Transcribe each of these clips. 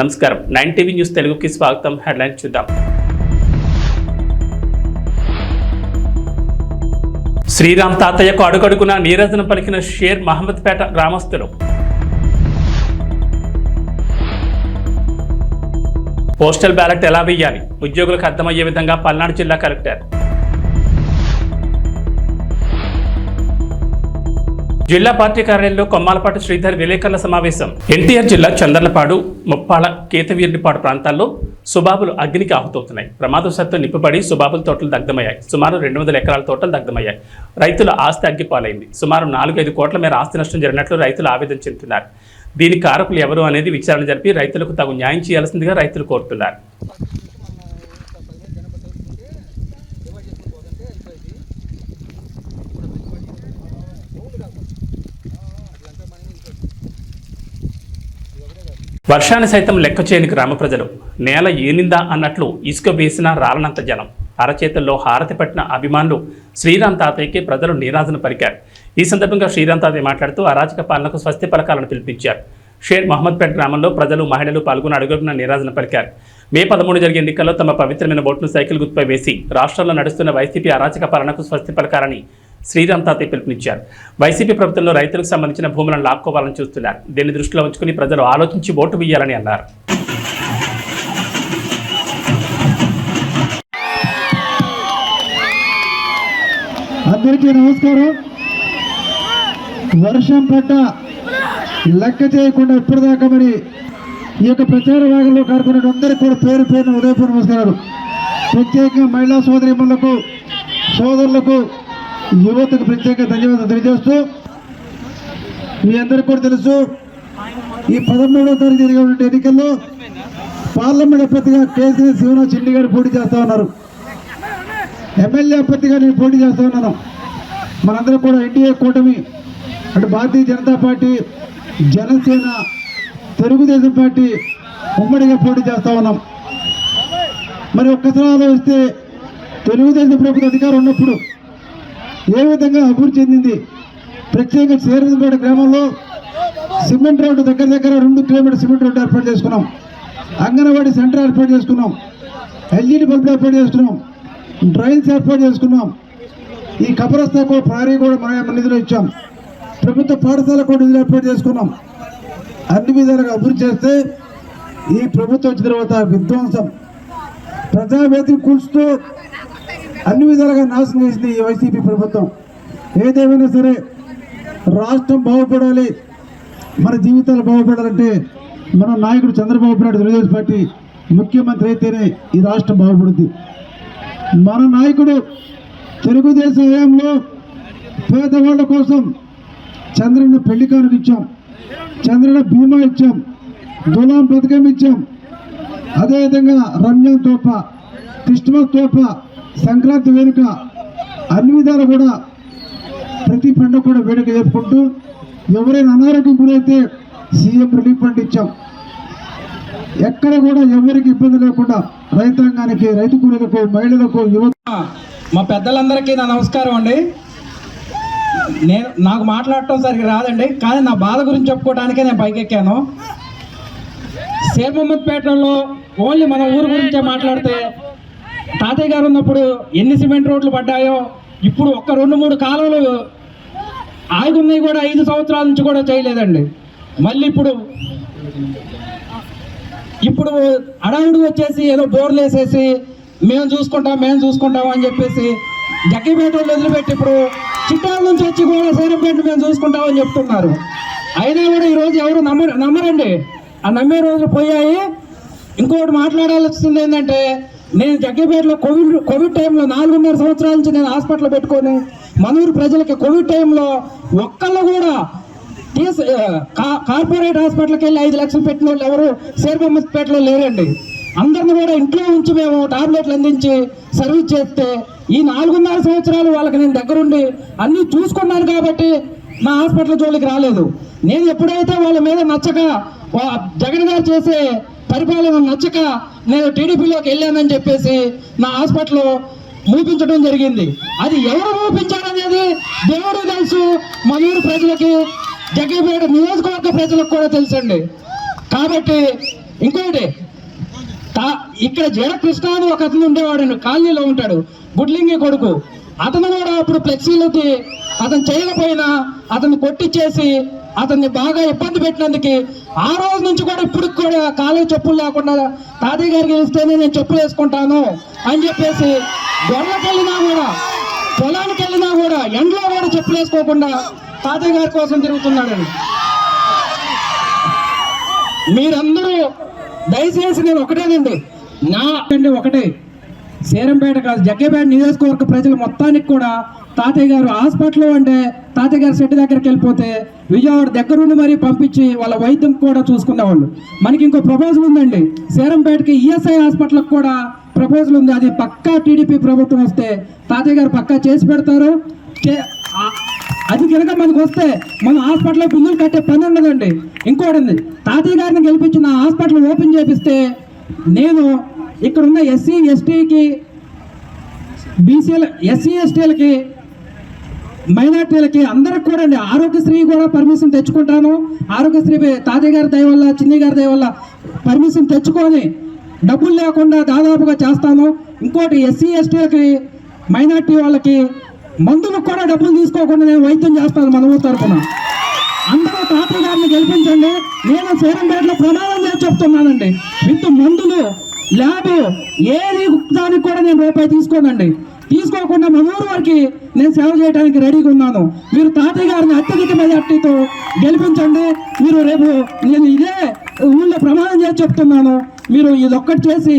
నమస్కారం 9 TV news తెలుగుకి స్వాగతం. హెడ్లైన్ చూద్దాం. శ్రీరామ్ తాతయ్యకు అడుగడుగున నీరాజనం పలికిన షేర్ మహమ్మద్పేట గ్రామస్తులు. పోస్టల్ బ్యాలెట్ ఎలా వేయాలి ఉద్యోగులకు అర్థమయ్యే విధంగా పల్నాడు జిల్లా కలెక్టర్. జిల్లా పార్టీ కార్యాలయంలో కొమ్మాలపాటి శ్రీధర్ విలేకరుల సమావేశం. ఎన్టీఆర్ జిల్లా చందర్లపాడు, ముప్పాళ, కేతవీరునిపాడు ప్రాంతాల్లో సుబాబులు అగ్నికి ఆహుతవుతున్నాయి. ప్రమాదవశాత్తు నిప్పుపడి సుబాబుల తోటలు దగ్ధమయ్యాయి. సుమారు 200 ఎకరాల తోటలు దగ్ధమయ్యాయి. రైతుల ఆస్తి అగ్గిపాలైంది. సుమారు 4-5 కోట్ల మేర ఆస్తి నష్టం జరిగినట్లు రైతులు ఆవేదన చెందుతున్నారు. దీని కారకులు ఎవరు అనేది విచారణ జరిపి రైతులకు తగు న్యాయం చేయాల్సిందిగా రైతులు కోరుతున్నారు. వర్షాన్ని సైతం లెక్క చేయని గ్రామ ప్రజలు. నేల ఏనిందా అన్నట్లు ఇసుక వేసిన రాలనంత జనం. అరచేతుల్లో హారతి పట్టిన అభిమానులు శ్రీరామ్ తాతయ్యకి ప్రజలు నీరాజన పలికారు. ఈ సందర్భంగా శ్రీరామ్ తాతయ్య మాట్లాడుతూ అరాచక పాలనకు స్వస్తి పలకాలను పిలిపించారు. షేర్ మహమ్మద్పేట గ్రామంలో ప్రజలు, మహిళలు పాల్గొని అడుగడుగున నీరాజన పలికారు. మే 13 జరిగే ఎన్నికల్లో తమ పవిత్రమైన ఓటును సైకిల్ గుర్తుపై వేసి రాష్ట్రంలో నడుస్తున్న వైసీపీ అరాచక పాలనకు స్వస్తి పలకాలని శ్రీరామ్ తాతయ్య పిలుపునిచ్చారు. వైసీపీ ప్రభుత్వంలో రైతులకు సంబంధించిన భూములను లాక్కోవాలని చూస్తున్నారు. దీన్ని దృష్టిలో ఉంచుకుని ప్రజలు ఆలోచించి ఓటు వేయాలని అన్నారు. అందరికీ నమస్కారం. వర్షం పడ్డ లెక్క చేయకుండా ఇప్పటిదాకా మరి ఈ యొక్క ప్రచార భాగంలో కార్యక్రమం అందరికీ కూడా పేరు పేరున ఉదయపూర్ నమస్కారాలు. ప్రత్యేకంగా మహిళా సోదరీమణులకు, సోదరులకు, యువతకు ప్రత్యేక ధన్యవాదాలు తెలియజేస్తూ, మీ అందరికీ కూడా తెలుసు, ఈ 13వ తారీఖు జరిగినటువంటి ఎన్నికల్లో పార్లమెంట్ అభ్యర్థిగా కేసీఆర్ శివనాథ్ చిన్ని గారు పోటీ చేస్తూ ఉన్నారు. ఎమ్మెల్యే అభ్యర్థిగా నేను పోటీ చేస్తూ ఉన్నాను. మనందరం కూడా ఎన్డీఏ కూటమి అంటే భారతీయ జనతా పార్టీ, జనసేన, తెలుగుదేశం పార్టీ ఉమ్మడిగా పోటీ చేస్తూ ఉన్నాం. మరి ఒక్కసారి ఆలోచిస్తే తెలుగుదేశం ప్రభుత్వ అధికారం ఉన్నప్పుడు ఏ విధంగా అభివృద్ధి చెందింది. ప్రత్యేకంగా శ్రీరాంపేట గ్రామంలో సిమెంట్ రోడ్డు దగ్గర 2 కిలోమీటర్ సిమెంట్ రోడ్డు ఏర్పాటు చేసుకున్నాం. అంగన్వాడీ సెంటర్ ఏర్పాటు చేసుకున్నాం. ఎల్ఈడి బల్బులు ఏర్పాటు చేసుకున్నాం. డ్రైన్స్ ఏర్పాటు చేసుకున్నాం. ఈ కబరస్తా కూడా ప్రహరీ కూడా మన నిధులు ఇచ్చాం. ప్రభుత్వ పాఠశాల కూడా నిధులు ఏర్పాటు చేసుకున్నాం. అన్ని విధాలుగా అభివృద్ధి చేస్తే ఈ ప్రభుత్వం వచ్చిన తర్వాత విధ్వంసం, ప్రజావేదిక కూల్చుతూ అన్ని విధాలుగా నాశనం చేసింది ఈ వైసీపీ ప్రభుత్వం. ఏదేమైనా సరే రాష్ట్రం బాగుపడాలి, మన జీవితాలు బాగుపడాలంటే మన నాయకుడు చంద్రబాబు నాయుడు తెలుగుదేశం పార్టీ ముఖ్యమంత్రి అయితేనే ఈ రాష్ట్రం బాగుపడుద్ది. మన నాయకుడు తెలుగుదేశం హయాంలో పేదవాళ్ళ కోసం చంద్రన్న పెళ్లి కానుక ఇచ్చాం, చంద్రన్న బీమా ఇచ్చాం, దులాం పథకం ఇచ్చాం. అదేవిధంగా రంజాన్ తోప, క్రిస్మస్ తోప, సంక్రాంతి వేడుక, అన్ని విధాలు కూడా ప్రతి పండుగ కూడా వేడుక జరుపుకుంటూ ఎవరైనా అనారోగ్యం గురైతే సీఎం రిలీఫ్ ఫండ్ ఇచ్చాం. ఎక్కడ కూడా ఎవరికి ఇబ్బంది లేకుండా రైతాంగానికి, రైతు కూలీలకు, మహిళలకు, యువత. మా పెద్దలందరికీ నా నమస్కారం అండి. నాకు మాట్లాడటం సరిగ్గా రాదండి, కానీ నా బాధ గురించి చెప్పుకోవడానికే నేను పైకెక్కాను. షేర్ మహమ్మద్పేటలో ఓన్లీ మన ఊరు గురించే మాట్లాడితే తాతయ్య గారు ఉన్నప్పుడు ఎన్ని సిమెంట్ రోడ్లు పడ్డాయో, ఇప్పుడు ఒక్క 2-3 కాలువలు ఆగున్నాయి కూడా 5 సంవత్సరాల నుంచి కూడా చేయలేదండి. మళ్ళీ ఇప్పుడు అడవుడు వచ్చేసి ఏదో బోర్లు వేసేసి మేము చూసుకుంటాం అని చెప్పేసి జగ్గిపేట వదిలిపెట్టి ఇప్పుడు చిట్టాల నుంచి వచ్చి కూడా సైరంపేట మేము చూసుకుంటామని చెప్తున్నారు. అయినా కూడా ఈరోజు ఎవరు నమ్మరండి. ఆ నమ్మే రోజులు పోయాయి. ఇంకోటి మాట్లాడాల్సింది ఏంటంటే, నేను జగ్గిపేటలో కోవిడ్ టైంలో 4.5 సంవత్సరాల నుంచి నేను హాస్పిటల్ పెట్టుకొని మనూరు ప్రజలకి కోవిడ్ టైంలో ఒక్కళ్ళు కూడా కార్పొరేట్ హాస్పిటల్కి వెళ్ళి 5 లక్షలు పెట్టిన వాళ్ళు ఎవరు షేర్ మహమ్మద్పేటలో లేరండి. అందరిని కూడా ఇంట్లో ఉంచి మేము టాబ్లెట్లు అందించి సర్వీస్ చేస్తే ఈ 4.5 సంవత్సరాలు వాళ్ళకి నేను దగ్గరుండి అన్నీ చూసుకున్నాను కాబట్టి నా హాస్పిటల్ జోలికి రాలేదు. నేను ఎప్పుడైతే వాళ్ళ మీద నచ్చక, జగన్ గారు చేసే పరిపాలన నచ్చక నేను టీడీపీలోకి వెళ్ళానని చెప్పేసి నా హాస్పిటల్లో మూపించడం జరిగింది. అది ఎవరు మూపించారనేది దేవుడు తెలుసు, మనూరు ప్రజలకి, జగ్గిపేట నియోజకవర్గ ప్రజలకు కూడా తెలుసండి. కాబట్టి ఇంకోటి ఇక్కడ జడ కృష్ణ అని ఒక అతను ఉండేవాడు, కాలనీలో ఉంటాడు, గుడ్లింగి కొడుకు. అతను కూడా అప్పుడు ఫ్లెక్సీలకి అతను చేయకపోయినా అతన్ని కొట్టించేసి అతన్ని బాగా ఇబ్బంది పెట్టినందుకు ఆ రోజు నుంచి కూడా ఇప్పుడు కూడా కాలేజ్ చెప్పులు లేకుండా తాతయ్య గారికి ఇస్తేనే నేను చెప్పులు వేసుకుంటాను అని చెప్పేసి గొర్రెలకు వెళ్ళినా కూడా పొలానికి వెళ్ళినా కూడా ఎండలో కూడా చెప్పులు వేసుకోకుండా తాతయ్య గారి కోసం తిరుగుతున్నాడండి. మీరందరూ దయచేసి నేను ఒకటేనండి, ఒకటే సేరంపేట కాదు, జగ్గేపేట నియోజకవర్గ ప్రజలు మొత్తానికి కూడా తాతయ్య గారు హాస్పిటల్లో అంటే తాతయ్య గారు సెట్ దగ్గరికి వెళ్ళిపోతే విజయవాడ దగ్గరుండి మరీ పంపించి వాళ్ళ వైద్యం కూడా చూసుకునేవాళ్ళు. మనకి ఇంకో ప్రపోజల్ ఉందండి, సేరంపేటకి ఈఎస్ఐ హాస్పిటల్కి కూడా ప్రపోజల్ ఉంది. అది పక్కా టీడీపీ ప్రభుత్వం వస్తే తాతయ్య గారు పక్కా చేసి పెడతారు. అది కనుక మనకు వస్తే మన హాస్పిటల్లో బిల్లులు కట్టే పని ఉండదండి. ఇంకోటి ఉంది, తాతయ్య గారిని గెలిపించిన హాస్పిటల్ ఓపెన్ చేపిస్తే నేను ఇక్కడ ఉన్న ఎస్సీ ఎస్టీకి బీసీల ఎస్సీ ఎస్టీలకి మైనార్టీలకి అందరికి కూడా అండి ఆరోగ్యశ్రీ కూడా పర్మిషన్ తెచ్చుకుంటాను. ఆరోగ్యశ్రీ తాతయ్య గారి దయ వల్ల చిన్ని గారి దయ వల్ల పర్మిషన్ తెచ్చుకొని డబ్బులు లేకుండా దాదాపుగా చేస్తాను. ఇంకోటి ఎస్సీ ఎస్టీలకి మైనార్టీ వాళ్ళకి మందులకు కూడా డబ్బులు తీసుకోకుండా నేను వైద్యం చేస్తాను మన ఊరు తరఫున. అందరూ తాతయ్య గారిని గెలిపించండి. నేను సేరంపేటలో ప్రమాణం చేసి చెప్తున్నానండి, విత్ మందులు ల్యాబ్ ఏది దానికి కూడా నేను రూపాయి తీసుకోనండి. తీసుకోకుండా మన ఊరు వారికి నేను సేవ చేయడానికి రెడీగా ఉన్నాను. మీరు తాతయ్య గారిని అత్యధిక మెజార్టీతో గెలిపించండి. మీరు రేపు నేను ఇదే ఊళ్ళో ప్రమాణం చేసి చెప్తున్నాను, మీరు ఇదొక్కటి చేసి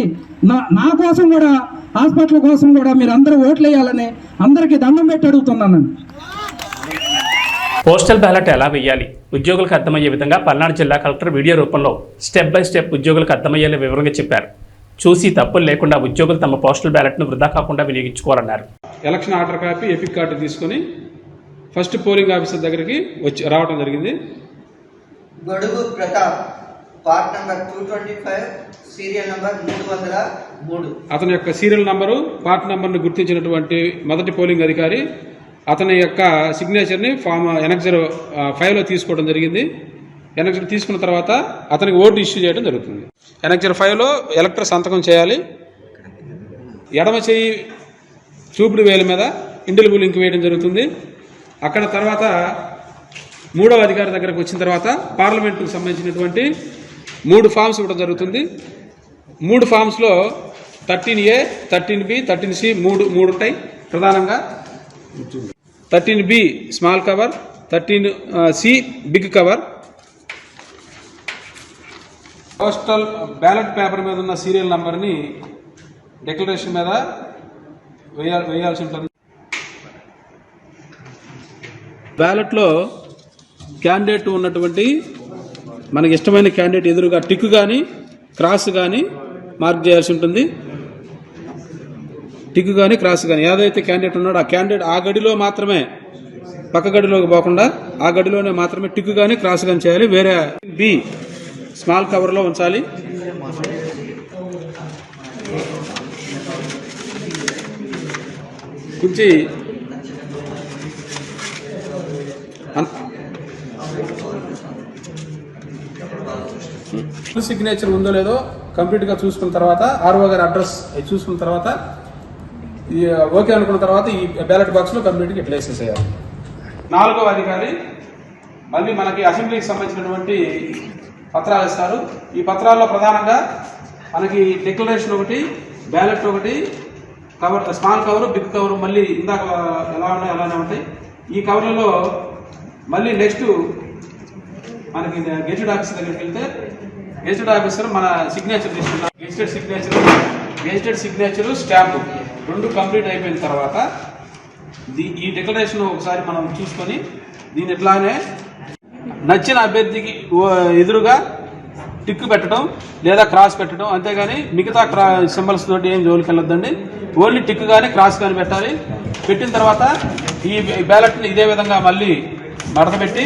నా కోసం కూడా హాస్పిటల్ కోసం కూడా మీరు అందరూ ఓట్లు వేయాలని అందరికీ దండం పెట్టి అడుగుతున్నానండి. పోస్టల్ బ్యాలెట్ ఎలా వేయాలి ఉద్యోగులకు అర్థమయ్యే విధంగా పల్నాడు జిల్లా కలెక్టర్ వీడియో రూపంలో స్టెప్ బై స్టెప్ ఉద్యోగులకు అర్థమయ్యేలా వివరంగా చెప్పారు. చూసి తప్పులు లేకుండా ఉద్యోగులు తమ పోస్టల్ బ్యాలెట్ను వృధా కాకుండా వినియోగించుకోవాలన్నారు. Election order copy, epic card తీసుకొని ఫస్ట్ పోలింగ్ ఆఫీసర్ దగ్గరికి రావడం జరిగింది. Gadugu Pratap, part number 225, serial number 303. అతని యొక్క సీరియల్ నంబరు, పార్ట్ నంబర్ను గుర్తించినటువంటి మొదటి పోలింగ్ అధికారి అతని యొక్క సిగ్నేచర్ని ఫామ్ ఎనక్జర్ 5లో తీసుకోవడం జరిగింది. ఎనక్జర్ తీసుకున్న తర్వాత అతనికి ఓటు ఇష్యూ చేయడం జరుగుతుంది. ఎనక్జర్ 5లో ఎలక్టర్ సంతకం చేయాలి. ఎడమ చేయి చూపుడు వేల మీద ఇండెలిబుల్ లింక్ వేయడం జరుగుతుంది. అక్కడ తర్వాత మూడవ అధికారి దగ్గరకు వచ్చిన తర్వాత పార్లమెంటుకు సంబంధించినటువంటి 3 ఫామ్స్ ఇవ్వడం జరుగుతుంది. 3 ఫామ్స్లో 13A, 13B, 13C 3 ఉంటాయి ప్రధానంగా. 13B small cover, 13C big cover. Postal ballot paper మీద ఉన్న సీరియల్ నంబర్ని డిక్లరేషన్ మీద వేయాల్సి ఉంటుంది. బ్యాలెట్లో క్యాండిడేట్ ఉన్నటువంటి మనకి ఇష్టమైన క్యాండిడేట్ ఎదురుగా టిక్ కానీ క్రాస్ కానీ మార్క్ చేయాల్సి ఉంటుంది. టిక్ కానీ క్రాస్ కానీ ఏదైతే క్యాండిడేట్ ఉన్నాడో ఆ క్యాండిడేట్ ఆ గడిలో మాత్రమే, పక్క గడిలోకి పోకుండా ఆ గడిలోనే మాత్రమే టిక్ కానీ క్రాస్ కానీ చేయాలి. వేరే బి స్మాల్ కవర్లో ఉంచాలి. ఉంచి సిగ్నేచర్ ఉందో లేదో కంప్లీట్గా చూసుకున్న తర్వాత ఆర్ఓ గారి అడ్రస్ చూసుకున్న తర్వాత ఓకే అనుకున్న తర్వాత ఈ బ్యాలెట్ బాక్స్లో కంప్లీట్గా ప్లేస్ చేయాలి. 4వ అధికారి మళ్ళీ మనకి అసెంబ్లీకి సంబంధించినటువంటి పత్రాలు ఇస్తారు. ఈ పత్రాల్లో ప్రధానంగా మనకి డిక్లరేషన్ ఒకటి, బ్యాలెట్ ఒకటి, cover small cover, big cover మళ్ళీ ఇందాక ఎలా ఉన్నాయో అలానే ఉంటాయి. ఈ కవర్లలో మళ్ళీ నెక్స్ట్ మనకి గెజిటెడ్ ఆఫీసర్ దగ్గరికి వెళ్తే గెజిటెడ్ ఆఫీసర్ మన సిగ్నేచర్ తీసుకున్నాం. గెజిటెడ్ సిగ్నేచర్ స్టాంపు 2 కంప్లీట్ అయిపోయిన తర్వాత ఈ డిక్లరేషన్ ఒకసారి మనం చూసుకొని దీని ఇట్లానే నచ్చిన అభ్యర్థికి ఎదురుగా టిక్ పెట్టడం లేదా క్రాస్ పెట్టడం, అంతేగాని మిగతా సింబల్స్ తోటి ఏం జోలికి వెళ్ళొద్దండి. ఓన్లీ టిక్ కానీ క్రాస్ కానీ పెట్టాలి. పెట్టిన తర్వాత ఈ బ్యాలెట్ని ఇదే విధంగా మళ్ళీ మడతపెట్టి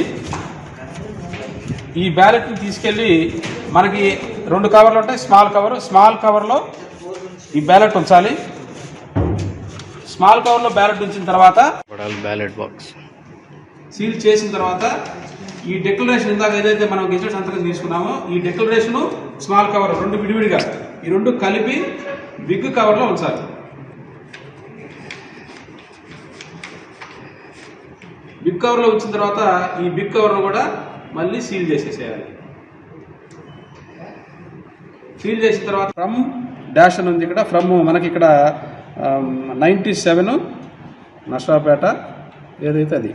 ఈ బ్యాలెట్ని తీసుకెళ్ళి మనకి 2 కవర్లు ఉంటాయి. స్మాల్ కవర్లో ఈ బ్యాలెట్ ఉంచాలి. స్మాల్ కవర్లో బ్యాలెట్ ఉంచిన తర్వాత బ్యాలెట్ బాక్స్ సీల్ చేసిన తర్వాత ఈ డిక్లరేషన్ ఇందాక ఏదైతే మనం గెజెట్ సంతకం తీసుకున్నామో ఈ డిక్లరేషన్ స్మాల్ కవర్ రెండు విడివిడిగా ఈ రెండు కలిపి బిగ్ కవర్లో ఉంచాలి. బిగ్ కవర్లో ఉంచిన తర్వాత ఈ బిగ్ కవర్ను కూడా మళ్ళీ సీల్ చేసేసేయాలి. సీల్ చేసిన తర్వాత ఫ్రమ్ డాష్ అని ఉంది ఇక్కడ. ఫ్రమ్ మనకి ఇక్కడ 97 నర్సరావుపేట ఏదైతే అది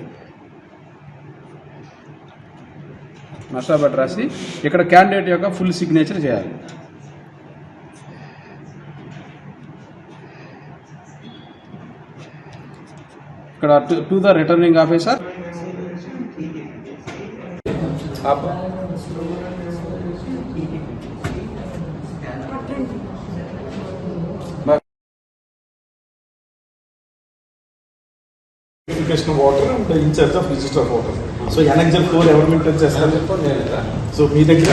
నర్సరావుపేట రాసి ఇక్కడ క్యాండిడేట్ యొక్క ఫుల్ సిగ్నేచర్ చేయాలి. ఇక్కడ to the returning officer Irrigation of water and the in charge of register of water. So annexure 4 ఎవరు మెయింటైన్ చేస్తారు? సో మీ దగ్గర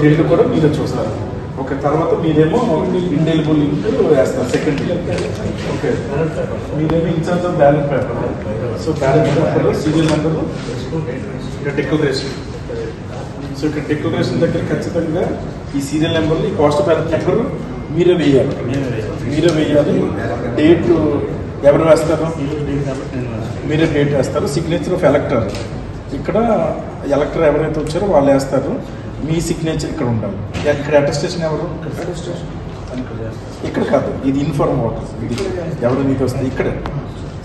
ఈ కూడా మీరే చూస్తారు. ఓకే, తర్వాత మీరేమో ఇండెలిబుల్ లింక్ వేస్తారు సెకండ్. ఓకే, మీరేమో incharge of ballot paper. So ballot paper serial number declaration. So ఇక్కడ డిక్లరేషన్ దగ్గర ఖచ్చితంగా ఈ సీరియల్ నెంబర్లు ఈ కాస్ట్ బ్యాలెట్ నెంబర్ మీరే వేయాలి. డేట్ ఎవరు వేస్తారు? మీరే డేట్ వేస్తారు. సిగ్నేచర్ ఆఫ్ ఎలక్టర్ ఇక్కడ ఎలక్టర్ ఎవరైతే వచ్చారో వాళ్ళు వేస్తారు. మీ సిగ్నేచర్ ఇక్కడ ఉండాలి. ఇక్కడ అటెస్టేషన్ ఎవరు? ఇక్కడ కాదు, ఇది ఇన్ఫార్మ్ వాటర్. ఇది ఎవరు నీకు వస్తుంది ఇక్కడ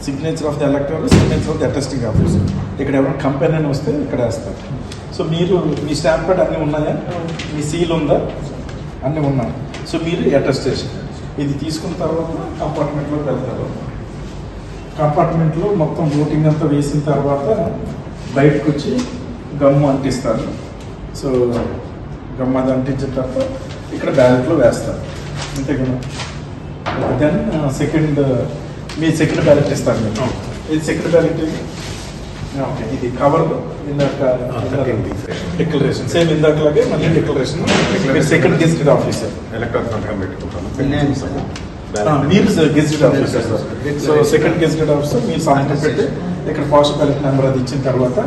signature of the ఎలక్టర్, signature of the attesting officer. ఇక్కడ ఎవరైనా కంపెనీ అని వస్తే ఇక్కడ వేస్తారు. సో మీరు మీ స్టాంప్ ప్యాడ్ అన్నీ ఉన్నాయా? మీ సీల్ ఉందా? అన్నీ ఉన్నాయి. సో మీరు అటెస్టేషన్ ఇది తీసుకున్న తర్వాత కంపార్ట్మెంట్లోకి వెళ్తారు. కంపార్ట్మెంట్లో మొత్తం ఓటింగ్ అంతా వేసిన తర్వాత బయటకు వచ్చి గమ్ము అంటిస్తారు. సో గమ్ము అది అంటించిన తర్వాత ఇక్కడ బ్యాలెట్లో వేస్తారు. అంతే కదా. దెన్ మీ సెకండ్ బ్యాలెట్ ఇస్తారు. మీరు ఇది సెకండ్ బ్యాలెట్. ఓకే, ఇది కవర్ ఇందాక డిక్లరేషన్ సేమ్ ఇందాకలాగే మళ్ళీ డిక్లరేషన్. సెకండ్ గెజిటెడ్ ఆఫీసర్ మీరు gazetted officer. So second gazetted officer మీరు సంతకం పెట్టి ఇక్కడ పోస్ట్ బ్యాలెట్ నెంబర్ అది ఇచ్చిన తర్వాత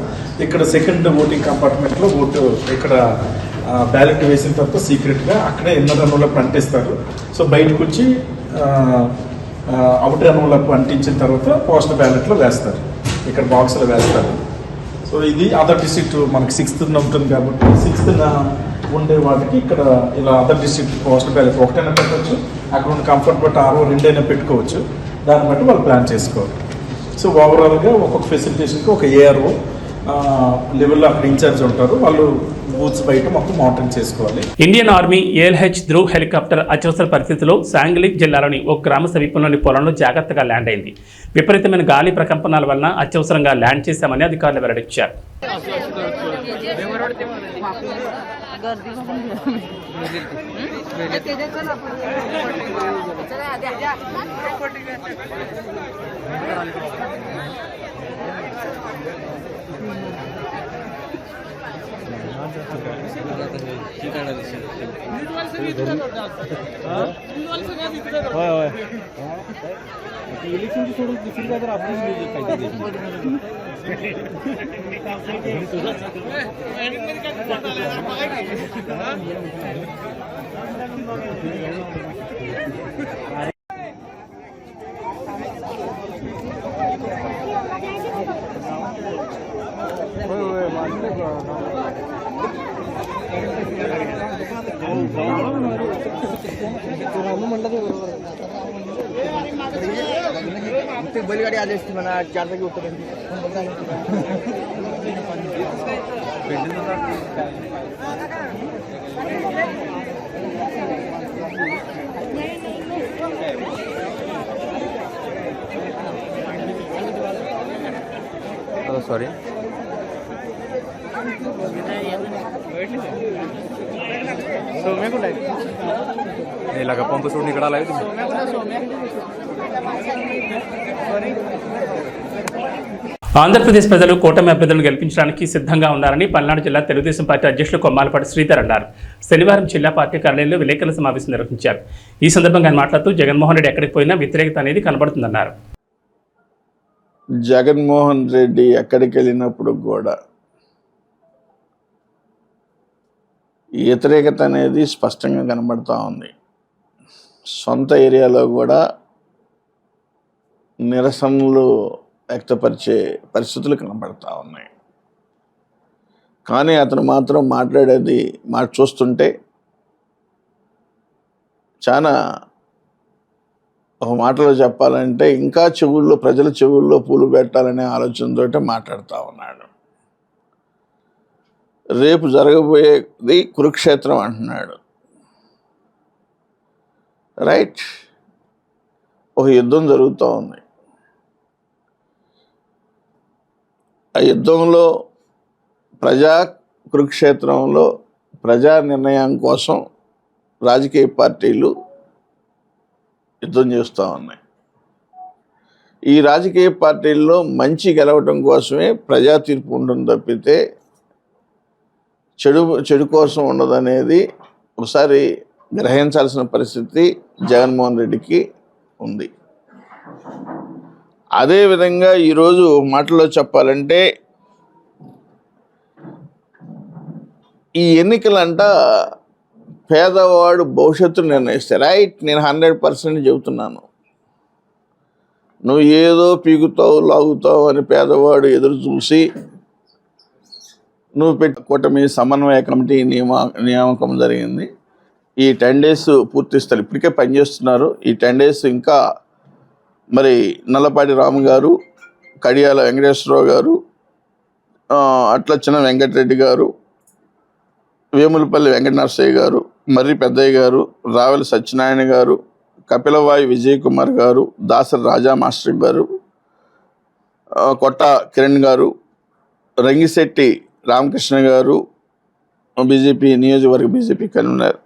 ఇక్కడ సెకండ్ ఓటింగ్ కంపార్ట్మెంట్లో ఓటు ఇక్కడ బ్యాలెట్ వేసిన తర్వాత సీక్రెట్గా అక్కడే ఇన్నర్ రన్నులకు అంటిస్తారు. సో బయటకు వచ్చి అవుటర్ రన్నులకు అంటించిన తర్వాత పోస్ట్ బ్యాలెట్లో వేస్తారు. ఇక్కడ బాక్స్లో వేస్తారు. సో ఇది అదర్ డిస్ట్రిక్ట్ మనకి 6th ఉంటుంది కాబట్టి 6th ఉండే వాటికి ఇక్కడ ఇలా అదర్ డిస్ట్రిక్ట్ పోస్ట్ బ్యాలెట్ ఒకటైనా పెట్టవచ్చు. అక్కడ ఉన్న కంఫర్ట్ బట్టి 2 పెట్టుకోవచ్చు. దాన్ని బట్టి వాళ్ళు ప్లాన్ చేసుకోవాలి. సో ఓవరాల్గా ఒక్కొక్క ఫెసిలిటేషన్కి ఒక ఏఆర్ఓ లెవెల్లో అక్కడ ఇన్ఛార్జ్ ఉంటారు. వాళ్ళు బూత్స్ బయట మొత్తం మానిటరింగ్ చేసుకోవాలి. Indian army AlH Dhruv helicopter అత్యవసర పరిస్థితుల్లో సాంగ్లిక్ జిల్లాలోని ఒక గ్రామ సమీపంలోని పొలంలో జాగ్రత్తగా ల్యాండ్ అయింది. విపరీతమైన గాలి ప్రకంపనాల వలన అత్యవసరంగా ల్యాండ్ చేశామని అధికారులు వెల్లడించారు. बैलगाड़ी आले मला 4 जागी उत्तर सॉरी ఇలాగ పంపు చూడండి ఇక్కడ అలాగే ఆంధ్రప్రదేశ్ ప్రజలు కూటమి అభ్యర్థులను గెలిపించడానికి సిద్ధంగా ఉన్నారని పల్నాడు జిల్లా తెలుగుదేశం పార్టీ అధ్యక్షులు కొమ్మాలపాటి శ్రీధర్ అన్నారు. శనివారం జిల్లా పార్టీ కార్యాలయంలో విలేకరుల సమావేశం నిర్వహించారు. ఈ సందర్భంగా ఆయన మాట్లాడుతూ జగన్మోహన్ రెడ్డి ఎక్కడికి పోయినా వ్యతిరేకత అనేది కనబడుతుందన్నారు. జగన్మోహన్ రెడ్డి ఎక్కడికి వెళ్ళినప్పుడు కూడా వ్యతిరేకత అనేది స్పష్టంగా కనబడుతూ ఉంది. సొంత ఏరియాలో కూడా నిరసనలు వ్యక్తపరిచే పరిస్థితులు కనబడతా ఉన్నాయి. కానీ అతను మాత్రం మాట్లాడేది చూస్తుంటే చాలా, ఒక మాటలో చెప్పాలంటే, ఇంకా ప్రజల చెవుల్లో పూలు పెట్టాలనే ఆలోచనతో మాట్లాడుతూ ఉన్నాడు. రేపు జరగబోయేది కురుక్షేత్రం అంటున్నాడు. రైట్, ఒక యుద్ధం జరుగుతూ ఉంది. ఆ యుద్ధంలో కురుక్షేత్రంలో ప్రజా నిర్ణయం కోసం రాజకీయ పార్టీలు యుద్ధం చేస్తూ ఉన్నాయి. ఈ రాజకీయ పార్టీల్లో మంచి గెలవటం కోసమే ప్రజా తీర్పు ఉంటుంది తప్పితే చెడు కోసం ఉండదనేది ఒకసారి గ్రహించాల్సిన పరిస్థితి జగన్మోహన్ రెడ్డికి ఉంది. అదేవిధంగా ఈరోజు మాటలో చెప్పాలంటే, ఈ ఎన్నికలంట పేదవాడు భవిష్యత్తు నిర్ణయిస్తే, రైట్, నేను 100% చెబుతున్నాను. నువ్వు ఏదో పీకుతావు లాగుతావు అని పేదవాడు ఎదురు చూసి నువ్వు కూటమి సమన్వయ కమిటీ నియామకం జరిగింది. ఈ 10 days పూర్తి స్థాయి ఇప్పటికే పనిచేస్తున్నారు. ఈ 10 days ఇంకా మరి నల్లపాటి రాము గారు, కడియాల వెంకటేశ్వరరావు గారు, అట్లచ్చిన వెంకటరెడ్డి గారు, వేములపల్లి వెంకటనరసయ్య గారు, మర్రి పెద్దయ్య గారు, రావెల సత్యనారాయణ గారు, కపిలవాయి విజయ్ కుమార్ గారు, దాసరి రాజా మాస్టర్ గారు, కొట్ట కిరణ్ గారు, రంగిశెట్టి రామకృష్ణ గారు, బీజేపీ నియోజకవర్గ బీజేపీ కన్వీనర్,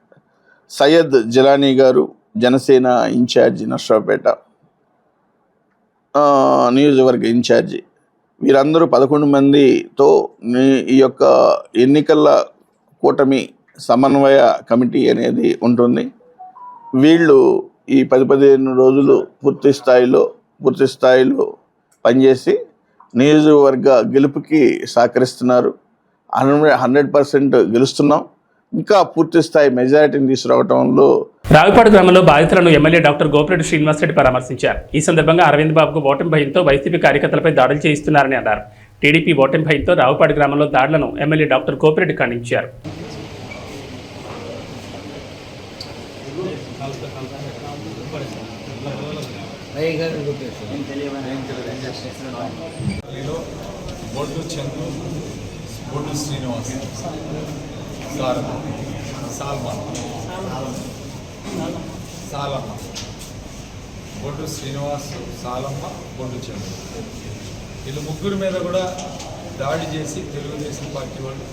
సయ్యద్ జిలానీ గారు, జనసేన ఇన్ఛార్జి నర్సరావుపేట నియోజకవర్గ ఇన్ఛార్జి, వీరందరూ 11 మందితో ఈ యొక్క ఎన్నికల కూటమి సమన్వయ కమిటీ అనేది ఉంటుంది. వీళ్ళు ఈ 10-15 రోజులు పూర్తి స్థాయిలో పనిచేసి నియోజకవర్గ గెలుపుకి సహకరిస్తున్నారు. 100% గెలుస్తున్నాం. ఇంకా పూర్తి స్థాయి మెజారిటీని తీసుకురావడంలో రావిపాడు గ్రామంలో బాధితులను ఎమ్మెల్యే డాక్టర్ గోపిరెడ్డి శ్రీనివాసరెడ్డి పరామర్శించారు. ఈ సందర్భంగా అరవింద్ బాబుకు ఓటమి భయంతో వైసీపీ కార్యకర్తలపై దాడులు చేయిస్తున్నారని అన్నారు. టీడీపీ ఓటమి భయంతో రావిపాడు గ్రామంలో దాడులను ఎమ్మెల్యే డాక్టర్ గోపిరెడ్డి ఖండించారు. బొడ్డు చందు, బొడ్డు శ్రీనివాస్, సాలమ్మ, బొడ్డు శ్రీనివాస్, సాలమ్మ, బొడ్డు చందు, వీళ్ళు ముగ్గురు మీద కూడా దాడి చేసి తెలుగుదేశం పార్టీ వాళ్ళు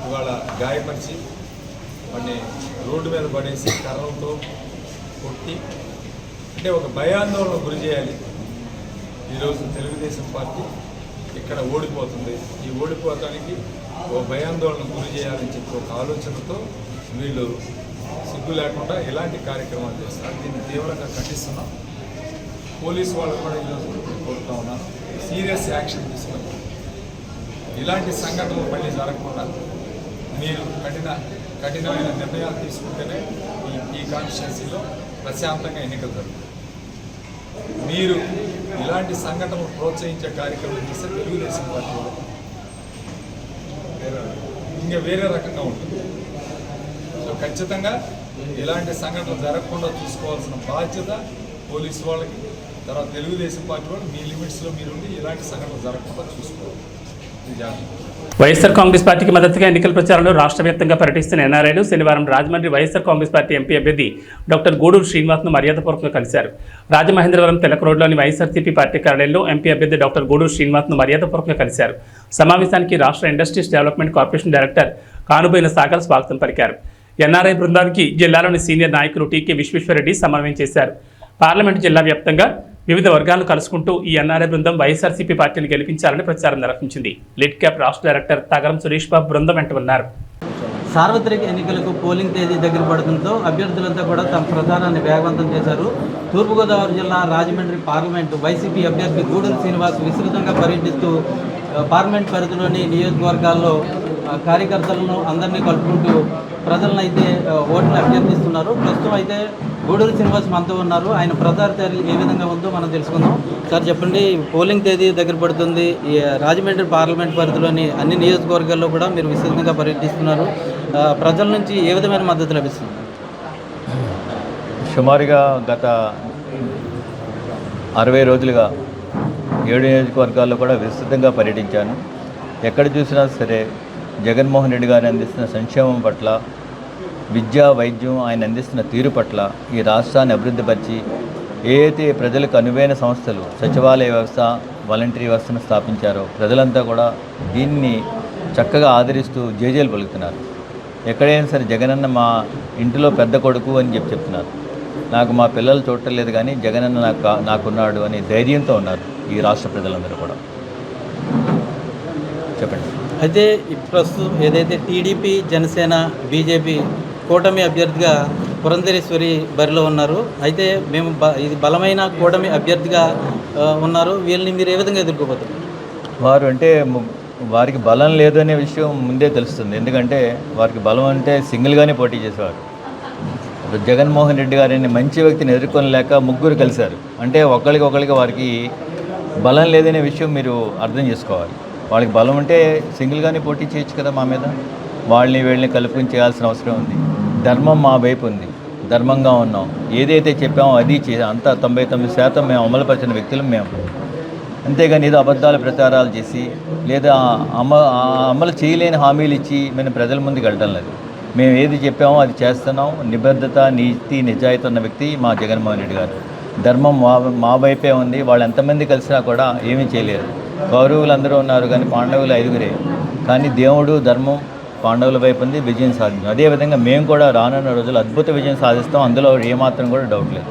ఇవాళ గాయపరిచి వాడిని రోడ్డు మీద పడేసి కర్రలతో కొట్టి, అంటే ఒక భయాందోళన గురి చేయాలి. ఈరోజు తెలుగుదేశం పార్టీ ఇక్కడ ఓడిపోతుంది, ఈ ఓడిపోవటానికి ఓ భయాందోళన గురి చేయాలని చెప్పి ఒక ఆలోచనతో వీళ్ళు సిగ్గు లేకుండా ఇలాంటి కార్యక్రమాలు చేస్తారు. దీన్ని తీవ్రంగా ఖండిస్తున్నాం. పోలీసు వాళ్ళు కూడా ఈరోజు కోరుతూ ఉన్నాను, సీరియస్ యాక్షన్ తీసుకొని ఇలాంటి సంఘటనలు మళ్ళీ జరగకుండా మీరు కఠినమైన నిర్ణయాలు తీసుకుంటేనే ఈ కాన్స్టిట్యున్సీలో ప్రశాంతంగా ఎన్నికలు జరుగుతాయి. మీరు ఇలాంటి సంఘటనలు ప్రోత్సహించే కార్యక్రమం చేస్తే తెలుగుదేశం పార్టీ ఇంకా వేరే రకంగా ఉంటుంది. సో ఖచ్చితంగా ఇలాంటి సంఘటనలు జరగకుండా చూసుకోవాల్సిన బాధ్యత పోలీసు వాళ్ళకి, తర్వాత తెలుగుదేశం పార్టీ వాళ్ళు మీ లిమిట్స్లో మీరుండి ఇలాంటి సంఘటనలు జరగకుండా చూసుకోవాలి. వైఎస్ఆర్ కాంగ్రెస్ పార్టీకి మద్దతుగా ఎన్నికల ప్రచారంలో రాష్ట్ర వ్యాప్తంగా పర్యటిస్తున్న ఎన్ఆర్ఐలు శనివారం రాజమండ్రి వైఎస్ఆర్ కాంగ్రెస్ పార్టీ ఎంపీ అభ్యర్థి డాక్టర్ గూడూరు శ్రీనివాస్ను మర్యాదపూర్వకంగా కలిశారు. రాజమహేంద్రవరం తెలక రోడ్లోని వైఎస్ఆర్సీపీ పార్టీ కార్యాలయంలో ఎంపీ అభ్యర్థి డాక్టర్ గూడూరు శ్రీనివాస్ను మర్యాదపూర్వకంగా కలిశారు. సమావేశానికి రాష్ట్ర industries development corporation director Kanuboina Sagar స్వాగతం పలికారు. ఎన్ఆర్ఐ బృందానికి జిల్లాలోని సీనియర్ నాయకులు టీకే విశ్వేశ్వరరెడ్డి సమన్వయం చేశారు. పార్లమెంటు జిల్లా వ్యాప్తంగా వివిధ వర్గాలను కలుసుకుంటూ ఈ ఎన్ఆర్ఐ బృందం వైఎస్ఆర్సీపీ పార్టీని గెలిపించాలని ప్రచారం నిర్వహించింది. లిడ్ క్యాప్ రాష్ట్ర డైరెక్టర్ తగరం సురేష్ బాబు బృందం వెంట ఉన్నారు. సార్వత్రిక ఎన్నికలకు పోలింగ్ తేదీ దగ్గర పడడంతో అభ్యర్థులంతా కూడా తమ ప్రచారాన్ని వేగవంతం చేశారు. తూర్పుగోదావరి జిల్లా రాజమండ్రి పార్లమెంటు వైసీపీ అభ్యర్థి గూడూరు శ్రీనివాస్ విస్తృతంగా పర్యటిస్తూ పార్లమెంట్ పరిధిలోని నియోజకవర్గాల్లో కార్యకర్తలను అందరినీ కలుపుకుంటూ ప్రజలను అయితే ఓట్లు అభ్యర్థిస్తున్నారు. ప్రస్తుతం అయితే గూడూరు శ్రీనివాస్ మనతో ఉన్నారు. ఆయన ప్రచార చర్యలు ఏ విధంగా ఉందో మనం తెలుసుకుందాం. సార్ చెప్పండి, పోలింగ్ తేదీ దగ్గర పడుతుంది. ఈ రాజమండ్రి పార్లమెంట్ పరిధిలోని అన్ని నియోజకవర్గాల్లో కూడా మీరు విస్తృతంగా పర్యటిస్తున్నారు. ప్రజల నుంచి ఏ విధమైన మద్దతు లభిస్తుంది? సుమారుగా గత 60 రోజులుగా 7 నియోజకవర్గాల్లో కూడా విస్తృతంగా పర్యటించాను. ఎక్కడ చూసినా సరే జగన్మోహన్ రెడ్డి గారు అందిస్తున్న సంక్షేమం పట్ల, విద్యా వైద్యం ఆయన అందిస్తున్న తీరు పట్ల, ఈ రాష్ట్రాన్ని అభివృద్ధిపరిచి ఏదైతే ప్రజలకు అనువైన సంస్థలు సచివాలయ వ్యవస్థ, వాలంటరీ వ్యవస్థను స్థాపించారో ప్రజలంతా కూడా దీన్ని చక్కగా ఆదరిస్తూ జేజేలు పలుకుతున్నారు. ఎక్కడైనా సరే జగనన్న మా ఇంటిలో పెద్ద కొడుకు అని చెప్తున్నారు. నాకు మా పిల్లలు చూడలేదు కానీ జగనన్న నాకున్నాడు అని ధైర్యంతో ఉన్నారు ఈ రాష్ట్ర ప్రజలందరూ కూడా. చెప్పండి. అయితే ప్రస్తుతం ఏదైతే టీడీపీ, జనసేన, బీజేపీ కూటమి అభ్యర్థిగా పురంధరేశ్వరి బరిలో ఉన్నారు. అయితే మేము ఇది బలమైన కూటమి అభ్యర్థిగా ఉన్నారు. వీళ్ళని మీరు ఏ విధంగా ఎదుర్కోబోతున్నారు? వారు అంటే వారికి బలం లేదు అనే విషయం ముందే తెలుస్తుంది. ఎందుకంటే వారికి బలం అంటే సింగిల్గానే పోటీ చేసేవారు. జగన్మోహన్ రెడ్డి గారిని మంచి వ్యక్తిని ఎదుర్కొనలేక ముగ్గురు కలిశారు. అంటే ఒకరికి వారికి బలం లేదనే విషయం మీరు అర్థం చేసుకోవాలి. వాళ్ళకి బలం ఉంటే సింగిల్గానే పోటీ చేయొచ్చు కదా మా మీద. వీళ్ళని కలుపుకొని చేయాల్సిన అవసరం ఉంది. ధర్మం మా వైపు ఉంది, ధర్మంగా ఉన్నాం. ఏదైతే చెప్పామో అది అంతా 99% మేము అమలుపరిచిన వ్యక్తులు మేము. అంతేగాని ఏదో అబద్ధాలు ప్రచారాలు చేసి లేదా అమలు చేయలేని హామీలు ఇచ్చి మేము ప్రజల ముందుకు వెళ్ళడం లేదు. మేము ఏది చెప్పామో అది చేస్తున్నాం. నిబద్ధత, నీతి, నిజాయితీ ఉన్న వ్యక్తి మా జగన్మోహన్ రెడ్డి గారు. ధర్మం మా వైపే ఉంది. వాళ్ళు ఎంతమంది కలిసినా కూడా ఏమీ చేయలేరు. కౌరవులు అందరూ ఉన్నారు కానీ పాండవులు 5గురే. కానీ దేవుడు, ధర్మం పాండవుల వైపు ఉంది, విజయం సాధించాం. అదేవిధంగా మేము కూడా రానున్న రోజులు అద్భుత విజయం సాధిస్తాం. అందులో ఏమాత్రం కూడా డౌట్ లేదు.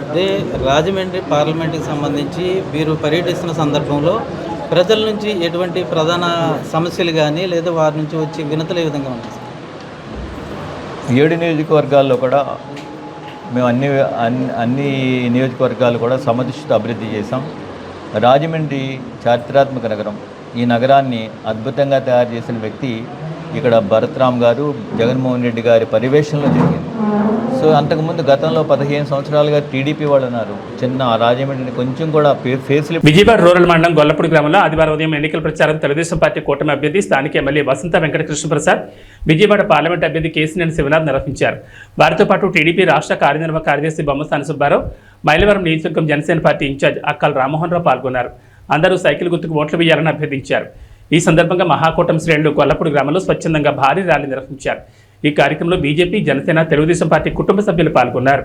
అదే రాజమండ్రి పార్లమెంట్కి సంబంధించి మీరు పర్యటిస్తున్న సందర్భంలో ప్రజల నుంచి ఎటువంటి ప్రధాన సమస్యలు కానీ లేదా వారి నుంచి వచ్చే వినతులు ఏ విధంగా ఉన్నాయి? 7 నియోజకవర్గాల్లో కూడా మేము అన్ని నియోజకవర్గాలు కూడా సమదృష్టితో అభివృద్ధి చేశాం. రాజమండ్రి చారిత్రాత్మక నగరం. ఈ నగరాన్ని అద్భుతంగా తయారు చేసిన వ్యక్తి ఇక్కడ భరత్రామ్ గారు, జగన్మోహన్ రెడ్డి గారి పర్యవేక్షణలో జరిగింది. సో అంతకుముందు గతంలో 15 సంవత్సరాలుగా టీడీపీ వాళ్ళు ఉన్నారు. చిన్న రాజమండ్రిని కొంచెం కూడా విజయవాడ రూరల్ మండలం గొల్లపూడి గ్రామంలో ఆదివారం ఉదయం ఎన్నికల ప్రచారం తెలుగుదేశం పార్టీ కూటమి అభ్యర్థి స్థానిక ఎమ్మెల్యే వసంత వెంకట కృష్ణప్రసాద్, విజయవాడ పార్లమెంట్ అభ్యర్థి కేసినేని శివనాథ్ నిర్వహించారు. వారితో పాటు టీడీపీ రాష్ట్ర కార్యనిర్వాహక కార్యదర్శి బొమ్మసాని సుబ్బారావు, మైలవరం నియోజకవర్గం జనసేన పార్టీ ఇన్ఛార్జ్ అక్కల రామ్మోహన్ రావు పాల్గొన్నారు. అందరూ సైకిల్ గుర్తుకు ఓట్లు వేయాలని అభ్యర్థించారు. ఈ సందర్భంగా మహాకూటమి శ్రేణులు గొల్లపూడి గ్రామంలో స్వచ్ఛందంగా భారీ ర్యాలీ నిర్వహించారు. ఈ కార్యక్రమంలో బీజేపీ, జనసేన, తెలుగుదేశం పార్టీ కుటుంబ సభ్యులు పాల్గొన్నారు.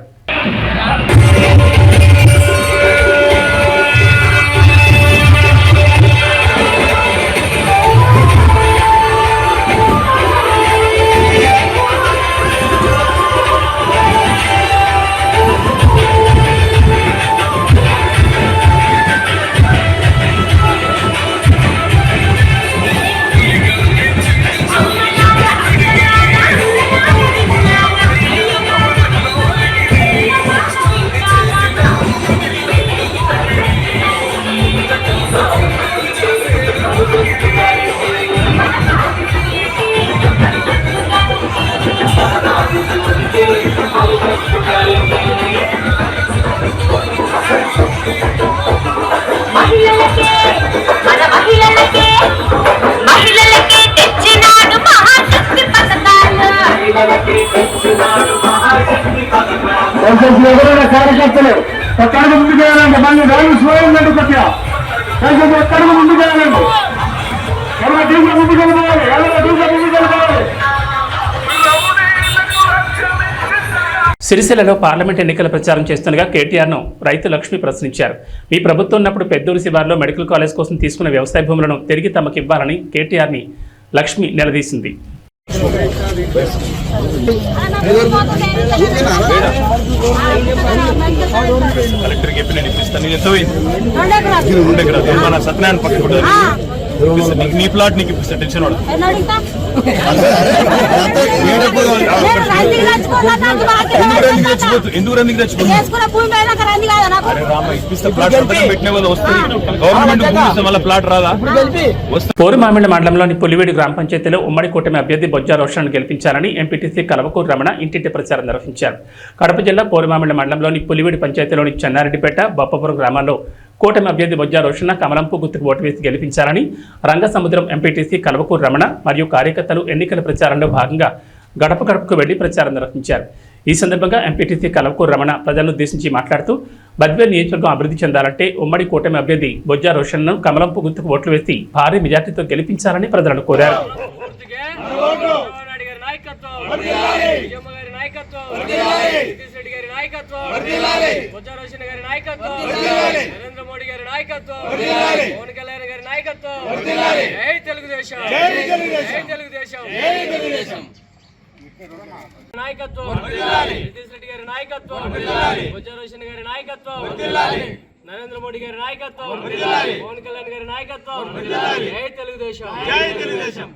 కార్యకర్తలు ఒక్కడికి ముందుకు వెళ్ళండి. మళ్ళీ రైలు స్లోయండి. కొద్దిగా ఒక్కడికి ముందుకు వెళ్ళండి. ఎలా డీజే ముందుకు వెళ్ళిపోవాలి, ఎలా డీజే ముందుకు వెళ్ళిపోవాలి. సిరిసిల్లలో పార్లమెంట్ ఎన్నికల ప్రచారం చేస్తుండగా కేటీఆర్ను రైతు లక్ష్మి ప్రశ్నించారు. మీ ప్రభుత్వం ఉన్నప్పుడు పెద్దూరు శివారులో మెడికల్ కాలేజ్ కోసం తీసుకున్న వ్యవసాయ భూములను తిరిగి తమకు ఇవ్వాలని కేటీఆర్ని లక్ష్మి నిలదీసింది. కలెక్టర్కి చెప్పి నేను ఇప్పిస్తాను. సత్యనారాయణ పక్కన నీ ప్లాట్ నీకు ఇప్పిస్తా, టెన్షన్ వాడు. ఎందుకు రందికి తెచ్చుకోవచ్చు? ఇప్పిస్తా, ప్లాట్ పెట్టిన వాళ్ళు వస్తుంది. గవర్నమెంట్ మళ్ళీ ప్లాట్ రాదా? పోరుమామిళ్ల మండలంలోని పులివేడి గ్రామ పంచాయతీలో ఉమ్మడి కూటమి అభ్యర్థి బొజ్జా రోషన్ను గెలిపించాలని ఎంపీటీసీ కలవకూరు రమణ ఇంటింటి ప్రచారం నిర్వహించారు. కడప జిల్లా పోరుమామిళ్ల మండలంలోని పులివేడి పంచాయతీలోని చెన్నారెడ్డిపేట, బొప్పపురం గ్రామాల్లో కూటమి అభ్యర్థి బొజ్జా రోషన్ కమలంపు గుర్తుకు ఓటు వేసి గెలిపించాలని రంగసముద్రం ఎంపీటీసీ కలవకూరు రమణ మరియు కార్యకర్తలు ఎన్నికల ప్రచారంలో భాగంగా గడప గడపకు వెళ్లి ప్రచారం నిర్వహించారు. ఈ సందర్భంగా ఎంపీటీసీ కలవకూరు రమణ ప్రజలను ఉద్దేశించి మాట్లాడుతూ బద్వేల్ నియోజకవర్గం అభివృద్ధి చెందాలంటే ఉమ్మడి కూటమి అభ్యర్థి బొజ్జా రోషన్ను కమలంపు గుర్తుకు ఓట్లు వేసి భారీ మెజార్టీతో గెలిపించాలని ప్రజలను కోరారు. నరేంద్ర మోడీ గారి నాయకత్వం, పవన్ కళ్యాణ్ గారి నాయకత్వం, జై తెలుగుదేశం, జై తెలుగుదేశం నాయకత్వం, జగదీష్ రెడ్డి గారి నాయకత్వం, బొజ్జా రోషన్ గారి నాయకత్వం, నరేంద్ర మోడీ గారి నాయకత్వం, పవన్ కళ్యాణ్ గారి నాయకత్వం, జై తెలుగుదేశం, జై తెలుగుదేశం.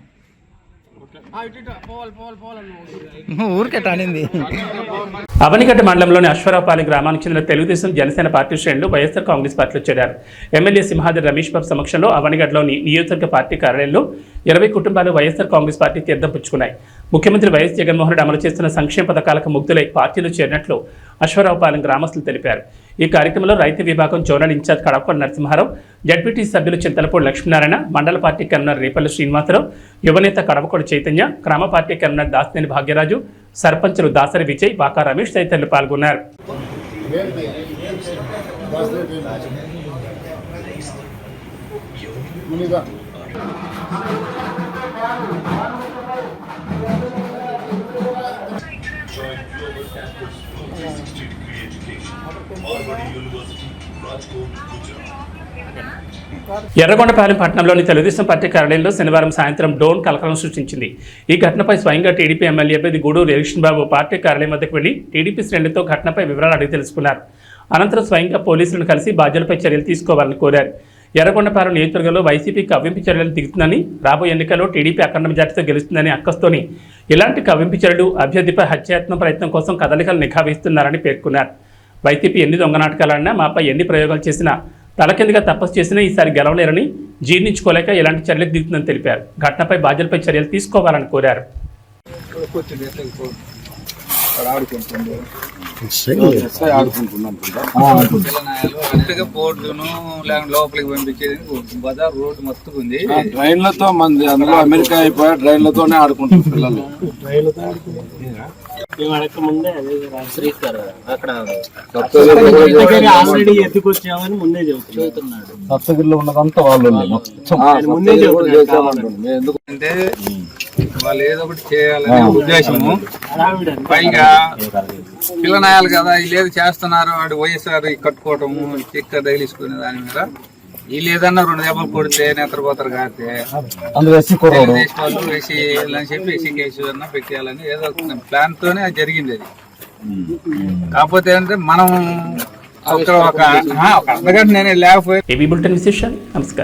అవనిగడ్డ మండలంలోని అశ్వరావుపాలెం గ్రామానికి చెందిన తెలుగుదేశం జనసేన పార్టీ శ్రేణులు వైఎస్ఆర్ కాంగ్రెస్ పార్టీలో చేరారు. ఎమ్మెల్యే సింహాద్రి రమేష్ బాబు సమక్షంలో అవనిగడ్డలోని నియోజకవర్గ పార్టీ కార్యాలయంలో 20 కుటుంబాలు వైఎస్ఆర్ కాంగ్రెస్ పార్టీ తీర్థం పుచ్చుకున్నాయి. ముఖ్యమంత్రి వైఎస్ జగన్మోహన్ రెడ్డి అమలు చేస్తున్న సంక్షేమ పథకాలకు ముగ్ధులై పార్టీలో చేరినట్లు అశ్వరావుపాలెం గ్రామస్తులు తెలిపారు. ఈ కార్యక్రమంలో రైతు విభాగం zonal incharge Kadapa Narasimha Rao, ZPTC సభ్యులు చింతలపూడి లక్ష్మీనారాయణ, మండల పార్టీ కన్వీనర్ రేపల్లి శ్రీనివాసరావు, యువనేత కడపకోడి చైతన్య, గ్రామ పార్టీ కన్వీనర్ దాసినేని భాగ్యరాజు, సర్పంచులు దాసరి విజయ్, బాకా రమేష్ తదితరులు పాల్గొన్నారు. ఎర్రగొండపాలెం పట్టణంలోని తెలుగుదేశం పార్టీ కార్యాలయంలో శనివారం సాయంత్రం డ్రోన్ కలకలం సృష్టించింది. ఈ ఘటనపై స్వయంగా టీడీపీ ఎమ్మెల్యే అభ్యర్థి గూడూరు ఎలక్షన్ బాబు పార్టీ కార్యాలయం వద్దకు వెళ్లి టీడీపీ శ్రేణులతో ఘటనపై వివరాలు అడిగి తెలుసుకున్నారు. అనంతరం స్వయంగా పోలీసులను కలిసి బాధ్యులపై చర్యలు తీసుకోవాలని కోరారు. ఎర్రగొండపాలెం నియోజకవర్గంలో వైసీపీ కవ్వింపు చర్యలు దిగుతుందని, రాబోయే ఎన్నికల్లో టీడీపీ అఖండ మెజార్టీతో గెలుస్తుందని అక్కస్తోని ఇలాంటి కవ్వింపు చర్యలు అభ్యర్థిపై హత్యాయత్నం ప్రయత్నం కోసం కదలికలు నిఘా వేస్తున్నారని పేర్కొన్నారు. వైసీపీ ఎన్ని దొంగ నాటకాలన్నా, మాపై ఎన్ని ప్రయోగాలు చేసినా, తలకిందుగా తపస్సు చేసినా ఈసారి గెలవలేరని, జీర్ణించుకోలేక ఇలాంటి చర్యలకు దిగుతుందని తెలిపారు. ఘటనపై బాధ్యులపై చర్యలు తీసుకోవాలని కోరారు. బోర్డును లోపలికి పంపించేది బజార్ రోడ్డు మస్తుగా ఉంది. ట్రైన్లతో మంది అందులో అమెరికా అయిపోయా ట్రైన్లతోనే ఆడుకుంటారు పిల్లలు. సప్తగిరిలో ఉన్నదంతా వాళ్ళు ఎందుకంటే వాళ్ళు ఏదో ఒకటి చేయాలనే ఉద్దేశము. పైగా పిల్లనాయాలు కదా, వీళ్ళు ఏదో చేస్తున్నారు, వాడు వైఎస్ఆర్ కట్టుకోవటము, చిక్క తగిలిసుకునే దాని మీద వీళ్ళు ఏదన్నా 2 దెబ్బలు కొడితే నిద్రపోతారు కాకపోతే వాళ్ళు వేసి అని చెప్పి వేసి కేసు అన్నా పెట్టేయాలని ఏదో ప్లాన్ తోనే అది జరిగింది. కాకపోతే ఏంటంటే మనం ఒక అర్ధగంట నేనే లేకపోయి. నమస్కారం.